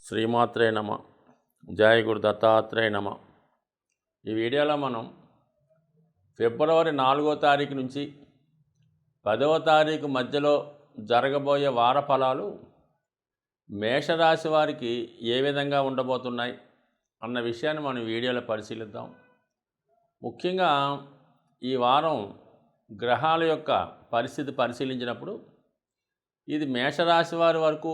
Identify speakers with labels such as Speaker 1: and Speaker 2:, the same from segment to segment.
Speaker 1: శ్రీమాత్రే నమ. జయ గురు దత్తాత్రేయ నమ. ఈ వీడియోలో మనం ఫిబ్రవరి 4వ తారీఖు నుంచి 10వ తారీఖు మధ్యలో జరగబోయే వార ఫలాలు మేషరాశి వారికి ఏ విధంగా ఉండబోతున్నాయి అన్న విషయాన్ని మనం వీడియోలో పరిశీలిద్దాం. ముఖ్యంగా ఈ వారం గ్రహాల యొక్క పరిస్థితి పరిశీలించినప్పుడు ఇది మేషరాశి వారి వరకు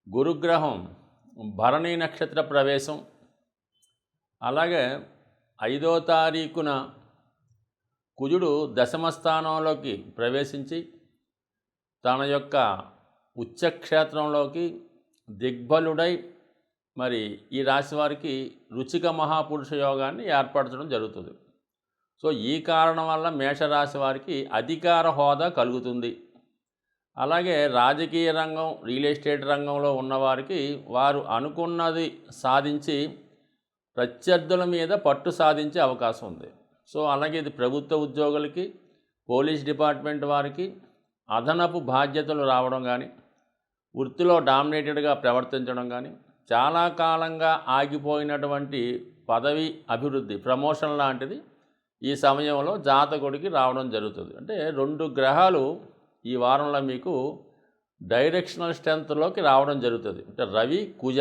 Speaker 1: గురుగ్రహం భరణి నక్షత్ర ప్రవేశం, అలాగే 5వ తారీఖున కుజుడు దశమ స్థానంలోకి ప్రవేశించి తన యొక్క ఉచ్చక్షేత్రంలోకి దిగ్బలుడై మరి ఈ రాశి వారికి రుచిక మహాపురుష యోగాన్ని ఏర్పరచడం జరుగుతుంది. సో ఈ కారణం వల్ల మేషరాశి వారికి అధికార హోదా కలుగుతుంది. అలాగే రాజకీయ రంగం, రియల్ ఎస్టేట్ రంగంలో ఉన్నవారికి వారు అనుకున్నది సాధించి ప్రత్యర్థుల మీద పట్టు సాధించే అవకాశం ఉంది. సో అలాగే ఇది ప్రభుత్వ ఉద్యోగులకి, పోలీస్ డిపార్ట్మెంట్ వారికి అదనపు బాధ్యతలు రావడం కానీ, వృత్తిలో డామినేటెడ్గా ప్రవర్తించడం కానీ, చాలా కాలంగా ఆగిపోయినటువంటి పదవి అభివృద్ధి, ప్రమోషన్ లాంటిది ఈ సమయంలో జాతకుడికి రావడం జరుగుతుంది. అంటే 2 గ్రహాలు ఈ వారంలో మీకు డైరెక్షనల్ స్ట్రెంత్లోకి రావడం జరుగుతుంది. అంటే రవి, కుజ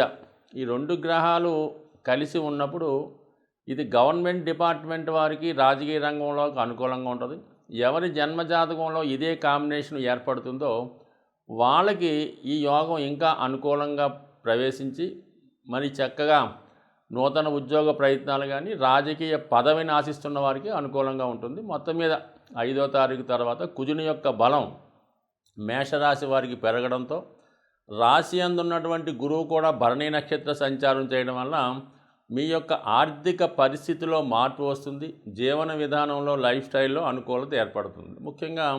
Speaker 1: ఈ 2 గ్రహాలు కలిసి ఉన్నప్పుడు ఇది గవర్నమెంట్ డిపార్ట్మెంట్ వారికి, రాజకీయ రంగంలోకి అనుకూలంగా ఉంటుంది. ఎవరి జన్మజాతకంలో ఇదే కాంబినేషన్ ఏర్పడుతుందో వాళ్ళకి ఈ యోగం ఇంకా అనుకూలంగా ప్రవేశించి మరి చక్కగా నూతన ఉద్యోగ ప్రయత్నాలు కానీ, రాజకీయ పదవిని ఆశిస్తున్న వారికి అనుకూలంగా ఉంటుంది. మొత్తం మీద 5వ తారీఖు తర్వాత కుజుని యొక్క బలం మేషరాశి వారికి పెరగడంతో రాశి అందున్నటువంటి గురువు కూడా భరణి నక్షత్ర సంచారం చేయడం వల్ల మీ యొక్క ఆర్థిక పరిస్థితిలో మార్పు వస్తుంది. జీవన విధానంలో, లైఫ్ స్టైల్లో అనుకూలత ఏర్పడుతుంది. ముఖ్యంగా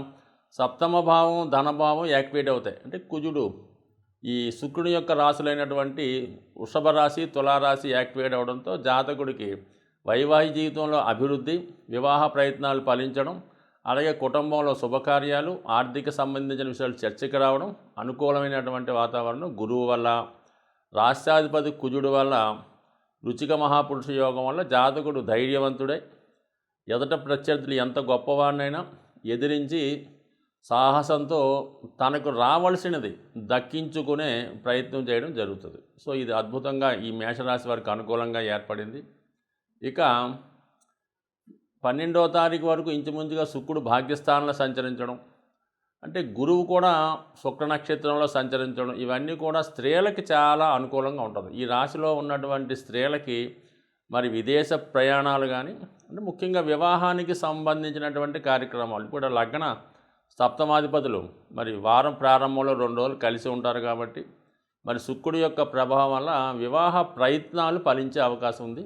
Speaker 1: సప్తమ భావం, ధనభావం యాక్టివేట్ అవుతాయి. అంటే కుజుడు ఈ శుక్రుని యొక్క రాశులైనటువంటి వృషభ రాశి, తులారాశి యాక్టివేట్ అవడంతో జాతకుడికి వైవాహిక జీవితంలో అభివృద్ధి, వివాహ ప్రయత్నాలు ఫలించడం, అలాగే కుటుంబంలో శుభకార్యాలు, ఆర్థిక సంబంధించిన విషయాలు చర్చకు రావడం, అనుకూలమైనటువంటి వాతావరణం గురువు వల్ల, రాష్ట్రాధిపతి కుజుడు వల్ల, రుచిక మహాపురుష యోగం వల్ల జాతకుడు ధైర్యవంతుడై ఎదుట ప్రత్యర్థులు ఎంత గొప్పవాడినైనా ఎదిరించి సాహసంతో తనకు రావాల్సినది దక్కించుకునే ప్రయత్నం చేయడం జరుగుతుంది. సో ఇది అద్భుతంగా ఈ మేషరాశి వారికి అనుకూలంగా ఏర్పడింది. ఇక 12వ తారీఖు వరకు ఇంచుమించుగా శుక్రుడు భాగ్యస్థానంలో సంచరించడం, అంటే గురువు కూడా శుక్ర నక్షత్రంలో సంచరించడం, ఇవన్నీ కూడా స్త్రీలకి చాలా అనుకూలంగా ఉంటుంది. ఈ రాశిలో ఉన్నటువంటి స్త్రీలకి మరి విదేశ ప్రయాణాలు కానీ, అంటే ముఖ్యంగా వివాహానికి సంబంధించినటువంటి కార్యక్రమాలు, ఇప్పుడు లగ్న సప్తమాధిపతులు మరి వారం ప్రారంభంలో 2 రోజులు కలిసి ఉంటారు కాబట్టి మరి శుక్రుడి యొక్క ప్రభావం వల్ల వివాహ ప్రయత్నాలు ఫలించే అవకాశం ఉంది.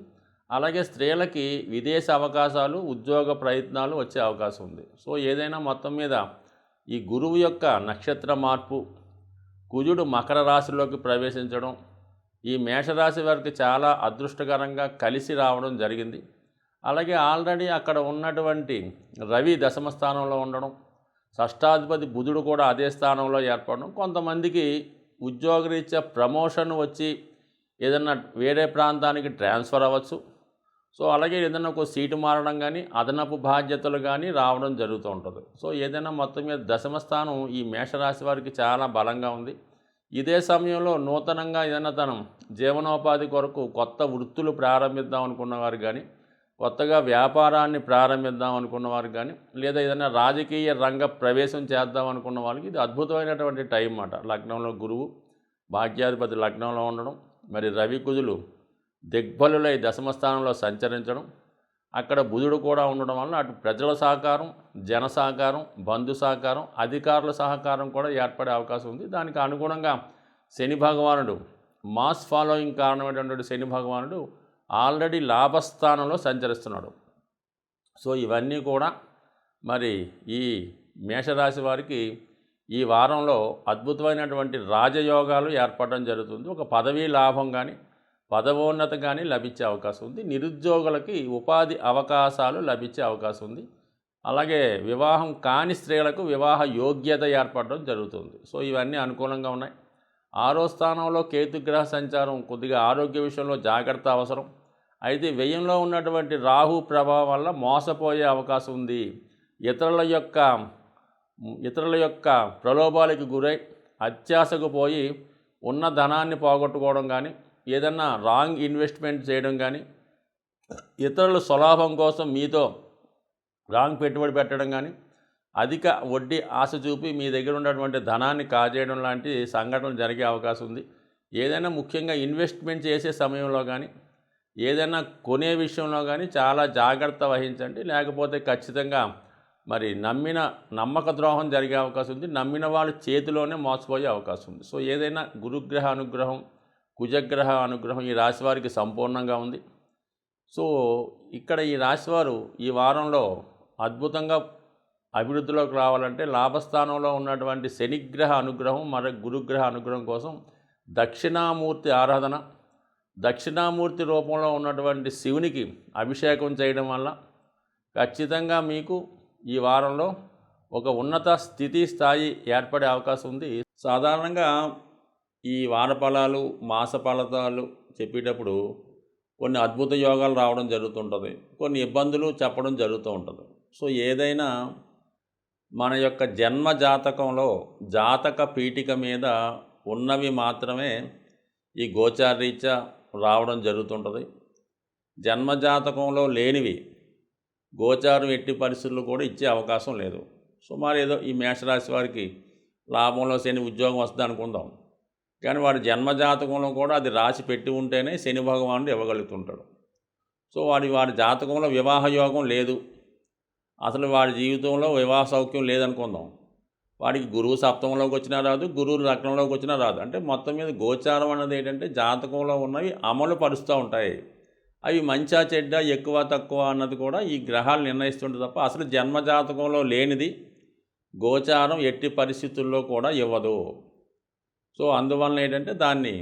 Speaker 1: అలాగే స్త్రీలకి విదేశ అవకాశాలు, ఉద్యోగ ప్రయత్నాలు వచ్చే అవకాశం ఉంది. సో ఏదైనా మొత్తం మీద ఈ గురువు యొక్క నక్షత్ర మార్పు, కుజుడు మకర రాశిలోకి ప్రవేశించడం ఈ మేషరాశి వారికి చాలా అదృష్టకరంగా కలిసి రావడం జరిగింది. అలాగే ఆల్రెడీ అక్కడ ఉన్నటువంటి రవి దశమ స్థానంలో ఉండడం, షష్టాధిపతి బుధుడు కూడా అదే స్థానంలో ఏర్పడడం, కొంతమందికి ఉద్యోగరీత్యా ప్రమోషన్ వచ్చి ఏదన్నా వేరే ప్రాంతానికి ట్రాన్స్ఫర్ అవ్వచ్చు. సో అలాగే ఏదైనా ఒక సీటు మారడం కానీ, అదనపు బాధ్యతలు కానీ రావడం జరుగుతూ ఉంటుంది. సో ఏదైనా మొత్తం మీద దశమ స్థానం ఈ మేషరాశి వారికి చాలా బలంగా ఉంది. ఇదే సమయంలో నూతనంగా ఏదైనా తన జీవనోపాధి కొరకు కొత్త వృత్తులు ప్రారంభిద్దాం అనుకున్న వారు కానీ, కొత్తగా వ్యాపారాన్ని ప్రారంభిద్దాం అనుకున్న వారు కానీ, లేదా ఏదైనా రాజకీయ రంగ ప్రవేశం చేద్దాం అనుకున్న వాళ్ళకి ఇది అద్భుతమైనటువంటి టైం అన్నమాట. లగ్నంలో గురువు భాగ్యాధిపతి లగ్నంలో ఉండడం, మరి రవి కుజులు దిగ్బలులై దశమ స్థానంలో సంచరించడం, అక్కడ బుధుడు కూడా ఉండడం వల్ల అటు ప్రజల సహకారం, జన సహకారం, బంధు సహకారం, అధికారుల సహకారం కూడా ఏర్పడే అవకాశం ఉంది. దానికి అనుగుణంగా శని భగవానుడు, మాస్ ఫాలోయింగ్ కారణమైనటువంటి శని భగవానుడు ఆల్రెడీ లాభస్థానంలో సంచరిస్తున్నాడు. సో ఇవన్నీ కూడా మరి ఈ మేషరాశి వారికి ఈ వారంలో అద్భుతమైనటువంటి రాజయోగాలు ఏర్పడడం జరుగుతుంది. ఒక పదవీ లాభం కానీ, పదవోన్నత కానీ లభించే అవకాశం ఉంది. నిరుద్యోగులకి ఉపాధి అవకాశాలు లభించే అవకాశం ఉంది. అలాగే వివాహం కాని స్త్రీలకు వివాహ యోగ్యత ఏర్పడడం జరుగుతుంది. సో ఇవన్నీ అనుకూలంగా ఉన్నాయి. 6వ స్థానంలో కేతుగ్రహ సంచారం కొద్దిగా ఆరోగ్య విషయంలో జాగ్రత్త అవసరం. అయితే వ్యయంలో ఉన్నటువంటి రాహు ప్రభావం వల్ల మోసపోయే అవకాశం ఉంది. ఇతరుల యొక్క ప్రలోభాలకు గురై అత్యాశకు పోయి ఉన్న ధనాన్ని పోగొట్టుకోవడం కానీ, ఏదన్నా రాంగ్ ఇన్వెస్ట్మెంట్ చేయడం కానీ, ఇతరుల స్వలాభం కోసం మీతో రాంగ్ పెట్టుబడి పెట్టడం కానీ, అధిక వడ్డీ ఆశ చూపి మీ దగ్గర ఉన్నటువంటి ధనాన్ని కాజేయడం లాంటి సంఘటనలు జరిగే అవకాశం ఉంది. ఏదైనా ముఖ్యంగా ఇన్వెస్ట్మెంట్ చేసే సమయంలో కానీ, ఏదైనా కొనే విషయంలో కానీ చాలా జాగ్రత్త వహించండి. లేకపోతే ఖచ్చితంగా మరి నమ్మక ద్రోహం జరిగే అవకాశం ఉంది. నమ్మిన వాళ్ళ చేతిలోనే మోసపోయే అవకాశం ఉంది. సో ఏదైనా గురుగ్రహ అనుగ్రహం, కుజగ్రహ అనుగ్రహం ఈ రాశివారికి సంపూర్ణంగా ఉంది. సో ఇక్కడ ఈ రాశివారు ఈ వారంలో అద్భుతంగా అభివృద్ధిలోకి రావాలంటే లాభస్థానంలో ఉన్నటువంటి శనిగ్రహ అనుగ్రహం, మరి గురుగ్రహ అనుగ్రహం కోసం దక్షిణామూర్తి ఆరాధన, దక్షిణామూర్తి రూపంలో ఉన్నటువంటి శివునికి అభిషేకం చేయడం వల్ల ఖచ్చితంగా మీకు ఈ వారంలో ఒక ఉన్నత స్థాయి ఏర్పడే అవకాశం ఉంది. సాధారణంగా ఈ వార ఫలాలు, మాస ఫలితాలు చెప్పేటప్పుడు కొన్ని అద్భుత యోగాలు రావడం జరుగుతుంటుంది, కొన్ని ఇబ్బందులు చెప్పడం జరుగుతూ ఉంటుంది. సో ఏదైనా మన యొక్క జన్మ జాతకంలో జాతక పీఠిక మీద ఉన్నవి మాత్రమే ఈ గోచారరీత్యా రావడం జరుగుతుంటుంది. జన్మజాతకంలో లేనివి గోచారం ఎట్టి పరిస్థితులు కూడా ఇచ్చే అవకాశం లేదు. సుమారు ఏదో ఈ మేషరాశి వారికి లాభంలో శని ఉద్యోగం వస్తుంది అనుకుందాం, కానీ వాడి జన్మజాతకంలో కూడా అది రాసి పెట్టి ఉంటేనే శని భగవానుడు ఇవ్వగలుగుతుంటాడు. సో వాడి జాతకంలో వివాహ యోగం లేదు, అసలు వాడి జీవితంలో వివాహ సౌఖ్యం లేదనుకుందాం, వాడికి గురువు సప్తమంలోకి వచ్చినా రాదు, గురువు లగ్నంలోకి వచ్చినా రాదు. అంటే మొత్తం మీద గోచారం అన్నది ఏంటంటే జాతకంలో ఉన్నవి అమలు పరుస్తూ ఉంటాయి. అవి మంచా చెడ్డ, ఎక్కువ తక్కువ అన్నది కూడా ఈ గ్రహాలు నిర్ణయిస్తుంటే తప్ప అసలు జన్మజాతకంలో లేనిది గోచారం ఎట్టి పరిస్థితుల్లో కూడా ఇవ్వదు. సో అందువలన ఏంటంటే దాన్ని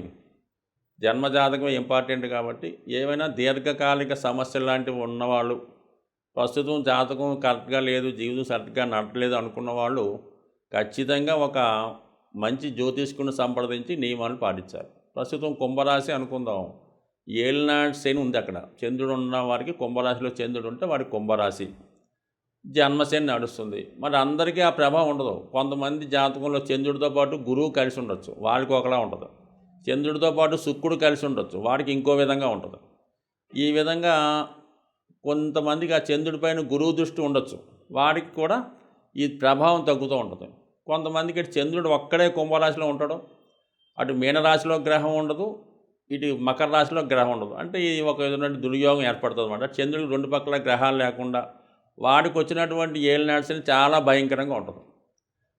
Speaker 1: జన్మజాతకం ఇంపార్టెంట్ కాబట్టి ఏవైనా దీర్ఘకాలిక సమస్యలు లాంటివి ఉన్నవాళ్ళు, ప్రస్తుతం జాతకం కరెక్ట్గా లేదు, జీవితం కరెక్ట్గా నడట్లేదు అనుకున్న వాళ్ళు ఖచ్చితంగా ఒక మంచి జ్యోతిష్కుని సంప్రదించి నియమాలు పాటించాలి. ప్రస్తుతం కుంభరాశి అనుకుందాం, ఏలినాటి శని ఉంది అక్కడ, చంద్రుడు ఉన్న వారికి కుంభరాశిలో చంద్రుడు ఉంటే వాడికి కుంభరాశి జన్మశని నడుస్తుంది. మరి అందరికీ ఆ ప్రభావం ఉండదు. కొంతమంది జాతకంలో చంద్రుడితో పాటు గురువు కలిసి ఉండొచ్చు, వాడికి ఒకలా ఉంటుంది. చంద్రుడితో పాటు శుక్రుడు కలిసి ఉండొచ్చు, వాడికి ఇంకో విధంగా ఉంటుంది. ఈ విధంగా కొంతమందికి ఆ చంద్రుడి పైన గురువు దృష్టి ఉండొచ్చు, వాడికి కూడా ఈ ప్రభావం తగ్గుతూ ఉంటుంది. కొంతమందికి చంద్రుడు ఒక్కడే కుంభరాశిలో ఉంటాడు, అటు మీనరాశిలో గ్రహం ఉండదు, ఇటు మకర రాశిలో గ్రహం ఉండదు. అంటే ఈ ఒక విధమైన దుర్యోగం ఏర్పడుతుంది అన్నమాట. చంద్రుడికి రెండు పక్కల గ్రహాలు లేకుండా వాడికి వచ్చినటువంటి ఏలినాటి శని చాలా భయంకరంగా ఉంటుంది.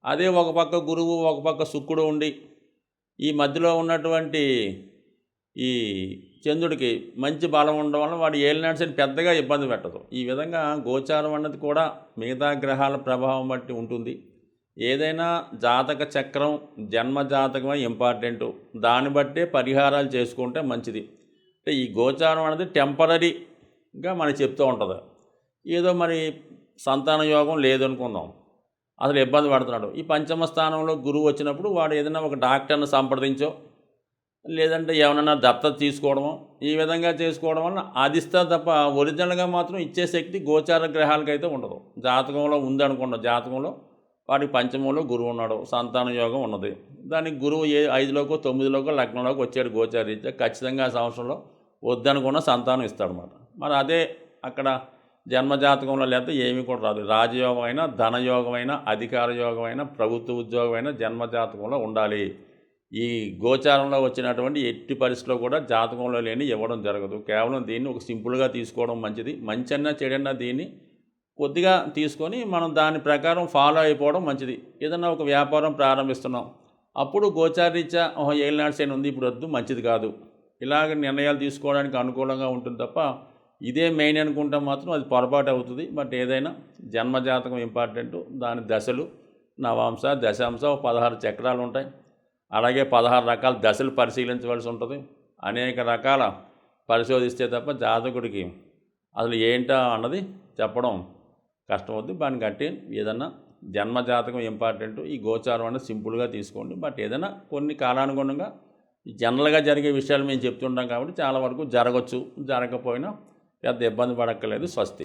Speaker 1: అదే ఒక పక్క గురువు, ఒక పక్క శుక్రుడు ఉండి ఈ మధ్యలో ఉన్నటువంటి ఈ చంద్రుడికి మంచి బలం ఉండడం వల్ల వాడు ఏలినాటి శని పెద్దగా ఇబ్బంది పెట్టదు. ఈ విధంగా గోచారం అన్నది కూడా మిగతా గ్రహాల ప్రభావం బట్టి ఉంటుంది. ఏదైనా జాతక చక్రం జన్మ జాతకమే ఇంపార్టెంటు, దాన్ని బట్టే పరిహారాలు చేసుకుంటే మంచిది. అంటే ఈ గోచారం అనేది టెంపరీగా మనకి చెప్తూ ఉంటుంది. ఏదో మరి సంతాన యోగం లేదనుకుందాం, అసలు ఇబ్బంది పడుతున్నాడు, ఈ పంచమ స్థానంలో గురువు వచ్చినప్పుడు వాడు ఏదైనా ఒక డాక్టర్ని సంప్రదించో లేదంటే ఏమైనా దత్తత తీసుకోవడమో ఈ విధంగా చేసుకోవడం వల్ల అది ఇస్తా తప్ప ఒరిజినల్గా మాత్రం ఇచ్చే శక్తి గోచార గ్రహాలకైతే ఉండదు. జాతకంలో ఉందనుకున్న జాతకంలో వాడికి పంచమంలో గురువు ఉన్నాడు, సంతాన యోగం ఉన్నది, దానికి గురువు 5లోకో 9లోకో లగ్నంలోకి వచ్చాడు గోచారీత్యా, ఖచ్చితంగా ఆ సంవత్సరంలో వద్దనుకున్న సంతానం ఇస్తాడనమాట. మరి అదే అక్కడ జన్మజాతకంలో లేకపోతే ఏమీ కూడా రాదు. రాజయోగమైనా, ధనయోగమైనా, అధికార యోగమైనా, ప్రభుత్వ ఉద్యోగమైనా జన్మజాతకంలో ఉండాలి. ఈ గోచారంలో వచ్చినటువంటి ఎట్టి పరిస్థితిలో కూడా జాతకంలో లేని ఇవ్వడం జరగదు. కేవలం దీన్ని ఒక సింపుల్గా తీసుకోవడం మంచిది. మంచన్నా చెడన్నా దీన్ని కొద్దిగా తీసుకొని మనం దాని ప్రకారం ఫాలో అయిపోవడం మంచిది. ఏదన్నా ఒక వ్యాపారం ప్రారంభిస్తున్నాం, అప్పుడు గోచారీత్యా ఏలినాటి శని ఉంది ఇప్పుడు వద్దు, మంచిది కాదు, ఇలాగ నిర్ణయాలు తీసుకోవడానికి అనుకూలంగా ఉంటుంది తప్ప ఇదే మెయిన్ అనుకుంటే మాత్రం అది పొరపాటు అవుతుంది. బట్ ఏదైనా జన్మజాతకం ఇంపార్టెంటు, దాని దశలు నవాంశ, దశాంశ 16 చక్రాలు ఉంటాయి. అలాగే 16 రకాల దశలు పరిశీలించవలసి ఉంటుంది. అనేక రకాల పరిశోధిస్తే తప్ప జాతకుడికి అసలు ఏంటో అన్నది చెప్పడం కష్టమవుతుంది. దాన్ని బట్టి ఏదన్నా జన్మజాతకం ఇంపార్టెంట్, ఈ గోచారం అనేది సింపుల్గా తీసుకోండి. బట్ ఏదైనా కొన్ని కాలానుగుణంగా జనరల్గా జరిగే విషయాలు మేము చెప్తుంటాం కాబట్టి చాలా వరకు జరగచ్చు, జరగకపోయినా పెద్ద ఇబ్బంది పడక్కర్లేదు. స్వస్తి.